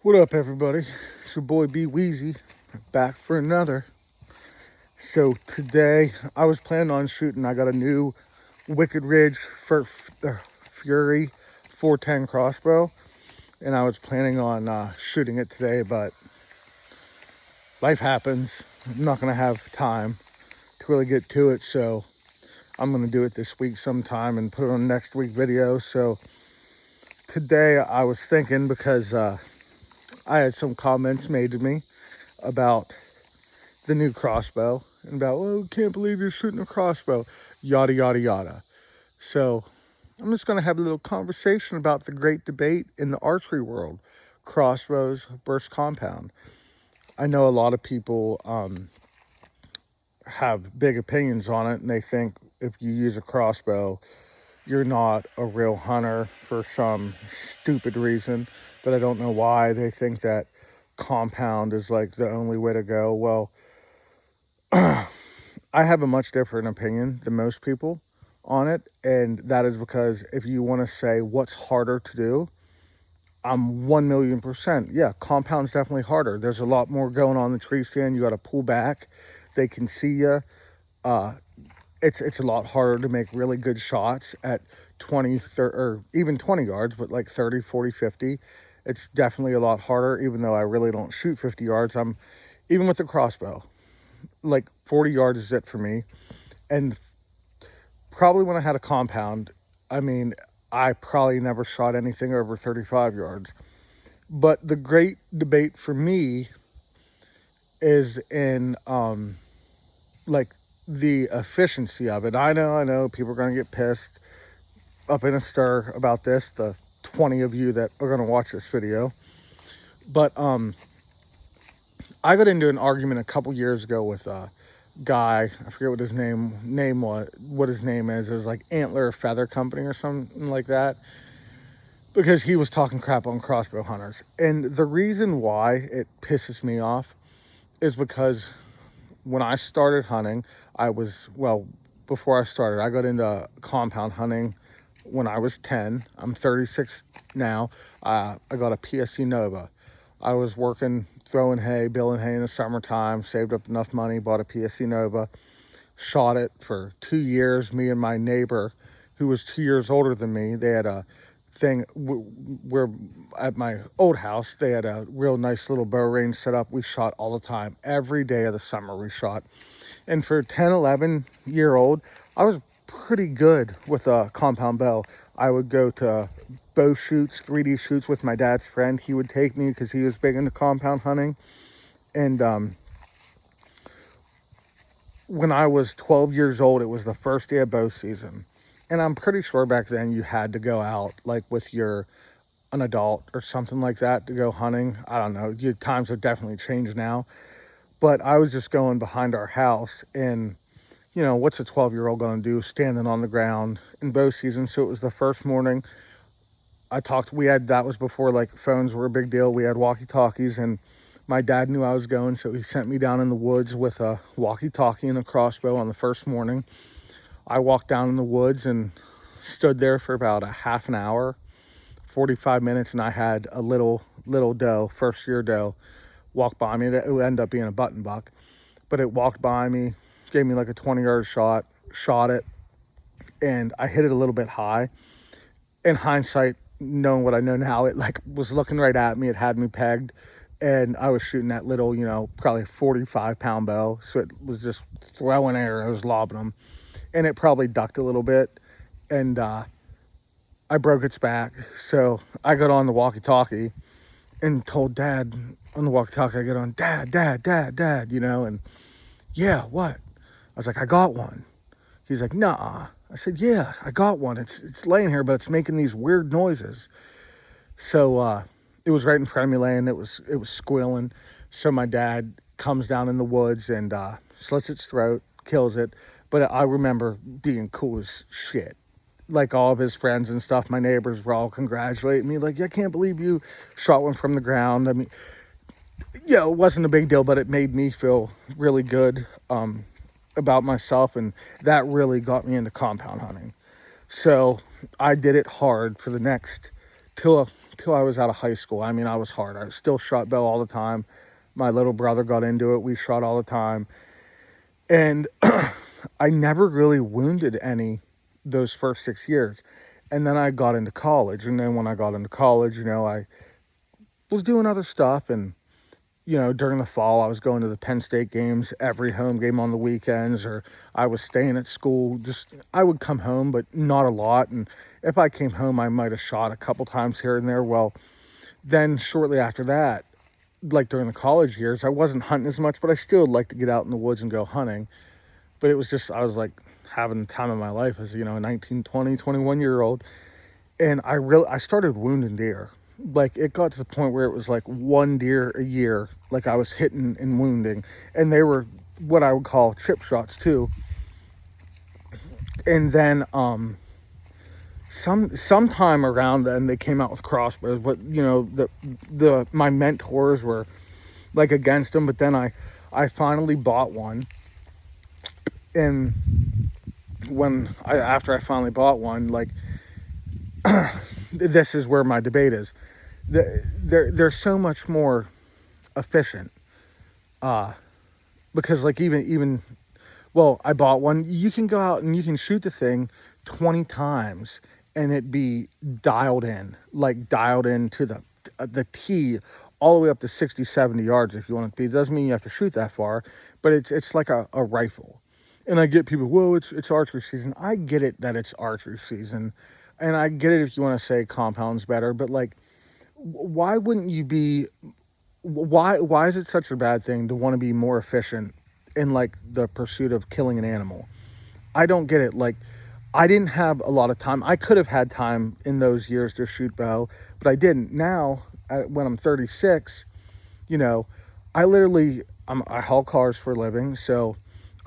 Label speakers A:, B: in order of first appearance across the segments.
A: What up, everybody? It's your boy B Weezy, back for another. So today I was planning on shooting. I got a new Wicked Ridge for Fury 410 crossbow, and I was planning on shooting it today, but life happens. I'm not gonna have time to really get to it, so I'm gonna do it this week sometime and put it on next week video. So today I was thinking because I had some comments made to me about the new crossbow and about, oh, can't believe you're shooting a crossbow, yada, yada, yada. So I'm just going to have a little conversation about the great debate in the archery world, crossbows versus compound. I know a lot of people have big opinions on it, and they think if you use a crossbow, you're not a real hunter for some stupid reason that I don't know why. They think that compound is like the only way to go. Well, I have a much different opinion than most people on it, and that is because if you want to say what's harder to do, I'm 1,000,000%. Yeah, compound's definitely harder. There's a lot more going on in the tree stand. You got to pull back. They can see you. Uh, it's a lot harder to make really good shots at 20, 30, or even 20 yards, but like 30, 40, 50. It's definitely a lot harder, even though I really don't shoot 50 yards. Even with the crossbow, like 40 yards is it for me. And probably when I had a compound, I mean, I probably never shot anything over 35 yards. But the great debate for me is in like the efficiency of it. I know people are going to get pissed up in a stir about this, the 20 of you that are going to watch this video. But I got into an argument a couple years ago with guy. I forget what his name was. What his name is? It was like Antler Feather Company or something like that. Because he was talking crap on crossbow hunters, and the reason why it pisses me off is because when I started hunting, before I started, I got into compound hunting when I was 10. I'm 36 now. I got a PSC Nova. I was working, throwing hay, baling hay in the summertime, saved up enough money, bought a PSC Nova, shot it for 2 years. Me and my neighbor, who was 2 years older than me, they had a thing where at my old house, they had a real nice little bow range set up. We shot all the time. Every day of the summer we shot. And for 10, 11-year-old, I was pretty good with a compound bow. I would go to bow shoots, 3D shoots with my dad's friend. He would take me because he was big into compound hunting. And when I was 12 years old, it was the first day of bow season. And I'm pretty sure back then you had to go out like with an adult or something like that to go hunting. I don't know. Times have definitely changed now. But I was just going behind our house, and what's a 12-year-old going to do standing on the ground in bow season? So it was the first morning. That was before like phones were a big deal. We had walkie-talkies, and my dad knew I was going, so he sent me down in the woods with a walkie-talkie and a crossbow on the first morning. I walked down in the woods and stood there for about a half an hour, 45 minutes, and I had a little doe, first year doe, walk by me. It would end up being a button buck, but it walked by me, gave me like a 20-yard shot it, and I hit it a little bit high. In hindsight, knowing what I know now, it like was looking right at me. It had me pegged, and I was shooting that little, probably 45-pound bow, so it was just throwing arrows, lobbing them, and it probably ducked a little bit, and I broke its back. So I got on the walkie-talkie and told Dad on the walkie-talkie, I get on, Dad, and yeah, what? I was like, I got one. He's like, nah. I said, yeah, I got one. It's laying here, but it's making these weird noises. So it was right in front of me laying. It was squealing. So my dad comes down in the woods and slits its throat, kills it. But I remember being cool as shit. Like all of his friends and stuff, my neighbors were all congratulating me. Like, I can't believe you shot one from the ground. I mean, yeah, it wasn't a big deal, but it made me feel really good about myself. And that really got me into compound hunting. So I did it hard for the next till till I was out of high school. I mean, I was hard. I still shot bow all the time. My little brother got into it. We shot all the time. And I never really wounded any those first 6 years. And then I got into college. And then when I got into college, I was doing other stuff. And, during the fall, I was going to the Penn State games, every home game on the weekends, or I was staying at school. I would come home, but not a lot. And if I came home, I might have shot a couple times here and there. Well, then shortly after that, like during the college years, I wasn't hunting as much, but I still liked to get out in the woods and go hunting. But it was just, I was like having the time of my life as, a 19, 20, 21-year-old. And I started wounding deer. Like, it got to the point where it was like one deer a year, like I was hitting and wounding. And they were what I would call chip shots too. And then sometime around then they came out with crossbows, but my mentors were like against them. But then I finally bought one. And after I finally bought one, like, this is where my debate is. They're so much more efficient, because like even I bought one. You can go out and you can shoot the thing 20 times and it be dialed in to the T, all the way up to 60, 70 yards if you want it to be. It doesn't mean you have to shoot that far, but it's like a rifle. And I get people, whoa, it's archery season. I get it that it's archery season, and I get it if you want to say compound's better, but like, why wouldn't you be? Why is it such a bad thing to want to be more efficient in like the pursuit of killing an animal? I don't get it. Like, I didn't have a lot of time. I could have had time in those years to shoot bow, but I didn't. Now, when I'm 36, I haul cars for a living, so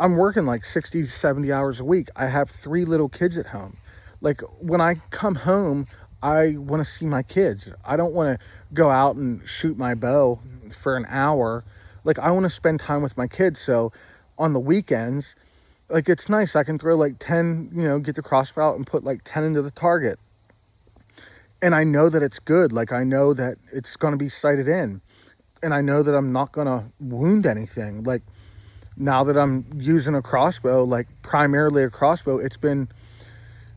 A: I'm working like 60, 70 hours a week. I have 3 little kids at home. Like, when I come home, I want to see my kids. I don't want to go out and shoot my bow for an hour. Like, I want to spend time with my kids. So on the weekends, like, it's nice. I can throw like 10, get the crossbow out and put like 10 into the target. And I know that it's good. Like, I know that it's going to be sighted in. And I know that I'm not going to wound anything. Like, now that I'm using a crossbow, like primarily a crossbow, it's been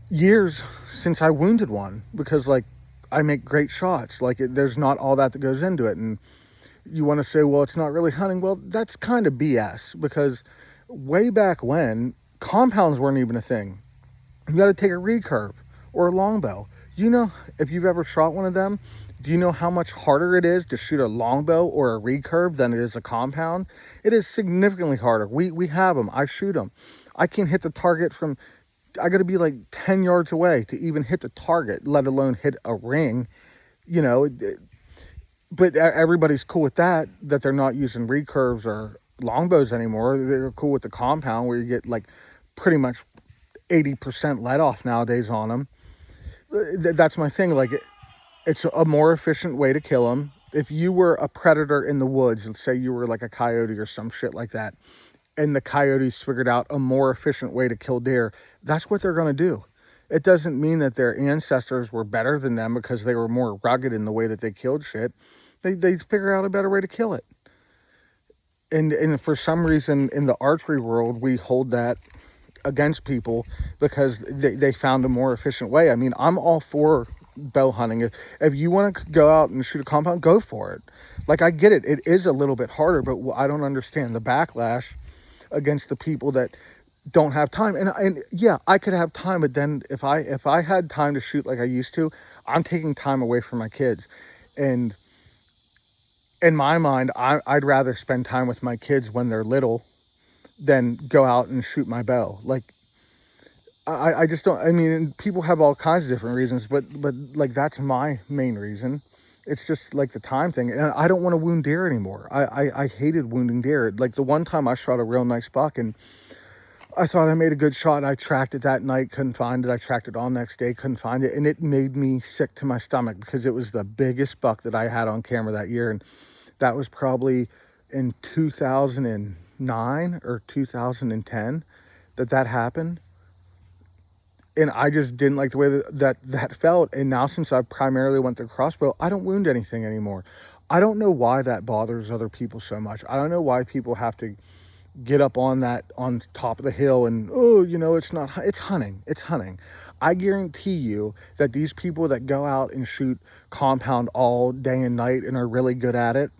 A: years since I wounded one, because like I make great shots. Like, there's not all that goes into it. And you want to say, well, it's not really hunting. Well, that's kind of BS, because way back when, compounds weren't even a thing. You got to take a recurve or a longbow. If you've ever shot one of them, do you know how much harder it is to shoot a longbow or a recurve than it is a compound? It is significantly harder. We have them. I shoot them. I can hit the target from, I got to be like 10 yards away to even hit the target, let alone hit a ring, but everybody's cool with that they're not using recurves or longbows anymore. They're cool with the compound, where you get like pretty much 80% let off nowadays on them. That's my thing. Like, it's a more efficient way to kill them. If you were a predator in the woods, let's say you were like a coyote or some shit like that, and the coyotes figured out a more efficient way to kill deer, that's what they're going to do. It doesn't mean that their ancestors were better than them because they were more rugged in the way that they killed shit. They figure out a better way to kill it. And for some reason in the archery world, we hold that against people because they found a more efficient way. I mean, I'm all for bow hunting. If you want to go out and shoot a compound, go for it. Like, I get it. It is a little bit harder, but I don't understand the backlash against the people that don't have time. And yeah, I could have time, but then if I had time to shoot like I used to, I'm taking time away from my kids. And in my mind, I'd rather spend time with my kids when they're little than go out and shoot my bow. Like, I just don't. I mean, people have all kinds of different reasons, but like, that's my main reason. It's just like the time thing, and I don't want to wound deer anymore. I hated wounding deer. Like, the one time I shot a real nice buck, and I thought I made a good shot. I tracked it that night, couldn't find it. I tracked it all next day, couldn't find it, and it made me sick to my stomach because it was the biggest buck that I had on camera that year, and that was probably in 2009 or 2010 that happened. and I just didn't like the way that felt. And now, since I primarily went to crossbow, I don't wound anything anymore. I don't know why that bothers other people so much. I don't know why people have to get up on top of the hill and, oh, it's hunting. It's hunting. I guarantee you that these people that go out and shoot compound all day and night and are really good at it,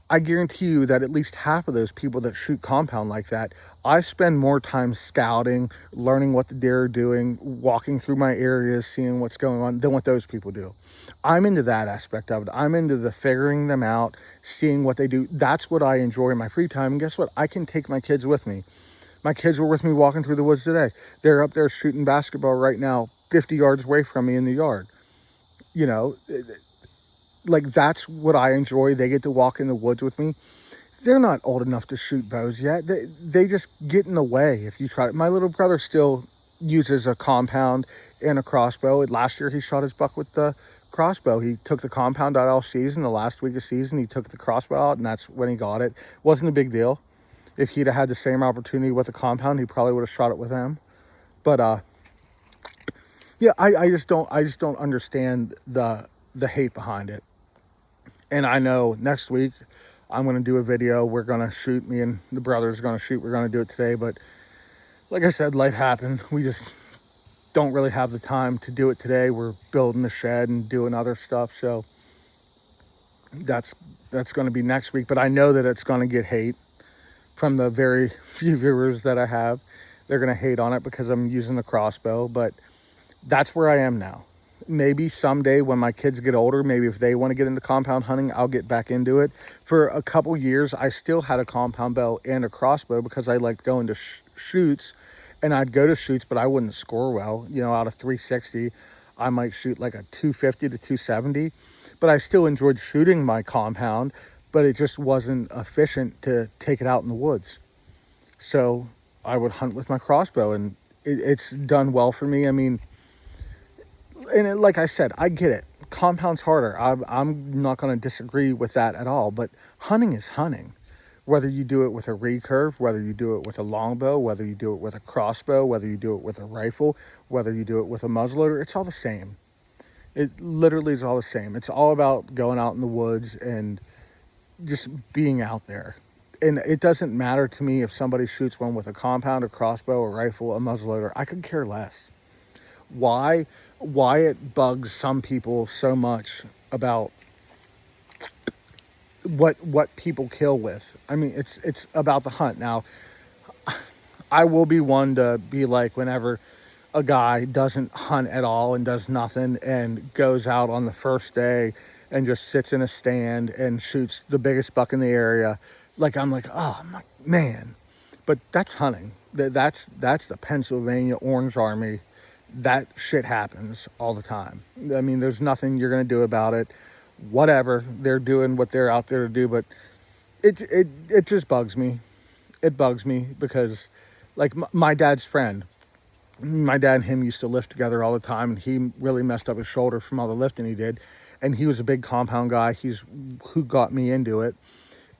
A: I guarantee you that at least half of those people that shoot compound like that, I spend more time scouting, learning what the deer are doing, walking through my areas, seeing what's going on, than what those people do. I'm into that aspect of it. I'm into the figuring them out, seeing what they do. That's what I enjoy in my free time. And guess what? I can take my kids with me. My kids were with me walking through the woods today. They're up there shooting basketball right now, 50 yards away from me in the yard. You know, like, that's what I enjoy. They get to walk in the woods with me. They're not old enough to shoot bows yet. They just get in the way if you try. My little brother still uses a compound and a crossbow. Last year he shot his buck with the crossbow. He took the compound out all season. The last week of season he took the crossbow out, and that's when he got it. Wasn't a big deal. If he'd have had the same opportunity with the compound, he probably would have shot it with him. But yeah, I just don't understand the hate behind it. And I know next week I'm going to do a video. We're going to shoot. Me and the brother's going to shoot. We're going to do it today. But like I said, life happened. We just don't really have the time to do it today. We're building the shed and doing other stuff. So that's going to be next week. But I know that it's going to get hate from the very few viewers that I have. They're going to hate on it because I'm using the crossbow. But that's where I am now. Maybe someday when my kids get older, maybe if they want to get into compound hunting, I'll get back into it. For a couple years, I still had a compound bow and a crossbow because I liked going to shoots, and I'd go to shoots, but I wouldn't score well. Out of 360, I might shoot like a 250 to 270, but I still enjoyed shooting my compound, but it just wasn't efficient to take it out in the woods. So I would hunt with my crossbow, and it's done well for me. I mean, and like I said, I get it. Compound's harder. I'm not going to disagree with that at all. But hunting is hunting. Whether you do it with a recurve, whether you do it with a longbow, whether you do it with a crossbow, whether you do it with a rifle, whether you do it with a muzzleloader, it's all the same. It literally is all the same. It's all about going out in the woods and just being out there. And it doesn't matter to me if somebody shoots one with a compound, a crossbow, a rifle, a muzzleloader. I could care less. Why it bugs some people so much about what people kill with. I mean, it's about the hunt. Now, I will be one to be like, whenever a guy doesn't hunt at all and does nothing and goes out on the first day and just sits in a stand and shoots the biggest buck in the area, like, I'm like, oh my man. But that's hunting. That's the Pennsylvania Orange Army. That shit happens all the time. I mean, there's nothing you're going to do about it. Whatever, they're doing what they're out there to do. But it just bugs me. It bugs me because, like, my dad's friend, my dad and him used to lift together all the time, and he really messed up his shoulder from all the lifting he did. And he was a big compound guy. He's who got me into it.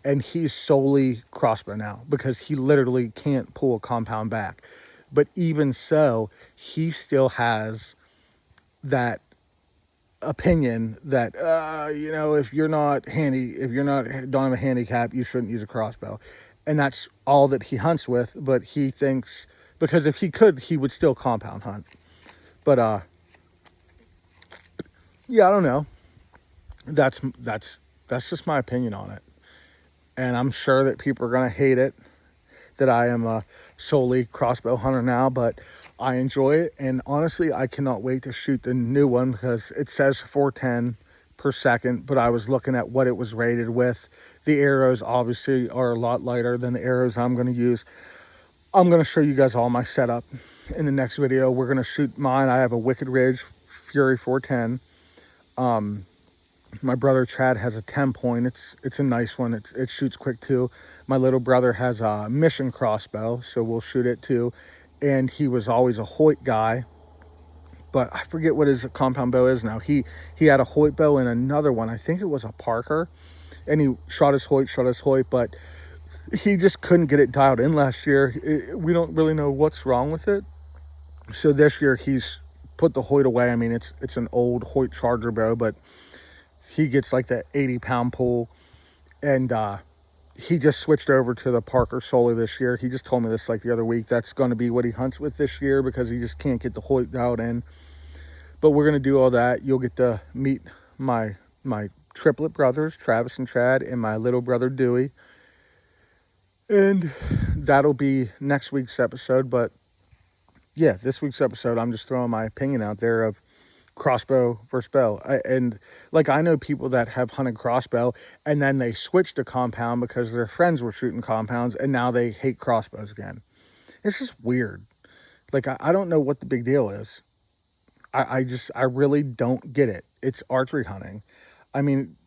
A: And he's solely crossbow now because he literally can't pull a compound back. But even so, he still has that opinion that, if you're not don't have a handicap, you shouldn't use a crossbow. And that's all that he hunts with. But he thinks, because if he could, he would still compound hunt. But, yeah, I don't know. That's just my opinion on it. And I'm sure that people are going to hate it, that I am a solely crossbow hunter now, but I enjoy it. And honestly, I cannot wait to shoot the new one because it says 410 per second, but I was looking at what it was rated with. The arrows obviously are a lot lighter than the arrows I'm going to use. I'm going to show you guys all my setup in the next video. We're going to shoot mine. I have a Wicked Ridge Fury 410. My brother Chad has a 10-point. It's a nice one. It shoots quick too. My little brother has a Mission crossbow, so we'll shoot it too. And he was always a Hoyt guy, but I forget what his compound bow is now. He had a Hoyt bow and another one. I think it was a Parker, and he shot his Hoyt, but he just couldn't get it dialed in last year. We don't really know what's wrong with it. So this year he's put the Hoyt away. I mean, it's an old Hoyt Charger bow, but he gets like the 80-pound pull, and he just switched over to the Parker Solar this year. He just told me this like the other week. That's going to be what he hunts with this year because he just can't get the Hoyt dialed in. But we're going to do all that. You'll get to meet my triplet brothers, Travis and Chad, and my little brother Dewey. And that'll be next week's episode. But yeah, this week's episode, I'm just throwing my opinion out there of crossbow versus bow. And like, I know people that have hunted crossbow and then they switched to compound because their friends were shooting compounds and now they hate crossbows again. It's just weird. Like, I don't know what the big deal is. I really don't get it. It's archery hunting. I mean,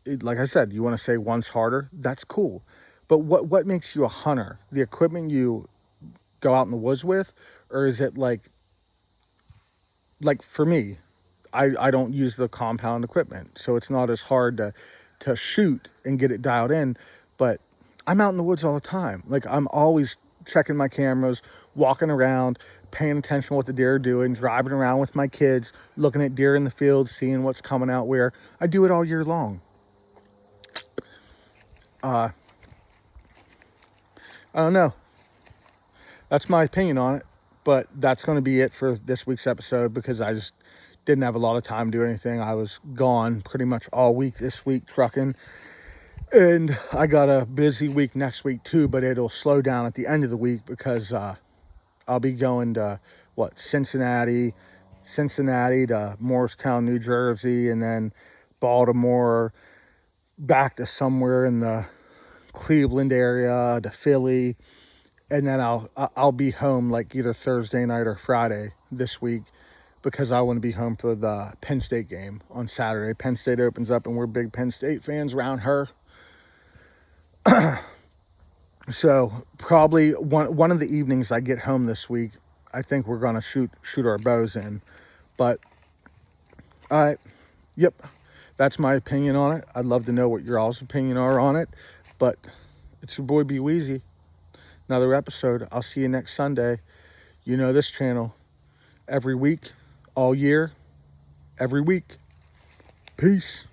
A: like I said, you want to say one's harder, that's cool. But what makes you a hunter? The equipment you go out in the woods with? Or is it like for me, I don't use the compound equipment, so it's not as hard to shoot and get it dialed in. But I'm out in the woods all the time. Like, I'm always checking my cameras, walking around, paying attention to what the deer are doing, driving around with my kids, looking at deer in the field, seeing what's coming out where. I do it all year long. I don't know. That's my opinion on it. But that's going to be it for this week's episode because I just didn't have a lot of time to do anything. I was gone pretty much all week this week trucking. And I got a busy week next week too, but it'll slow down at the end of the week because I'll be going to, Cincinnati to Morristown, New Jersey, and then Baltimore, back to somewhere in the Cleveland area, to Philly. And then I'll be home like either Thursday night or Friday this week because I want to be home for the Penn State game on Saturday. Penn State opens up, and we're big Penn State fans around her. So probably one of the evenings I get home this week, I think we're gonna shoot our bows in. But yep, that's my opinion on it. I'd love to know what your all's opinion are on it. But it's your boy B Weezy. Another episode. I'll see you next Sunday. You know this channel. Every week, all year, every week. Peace.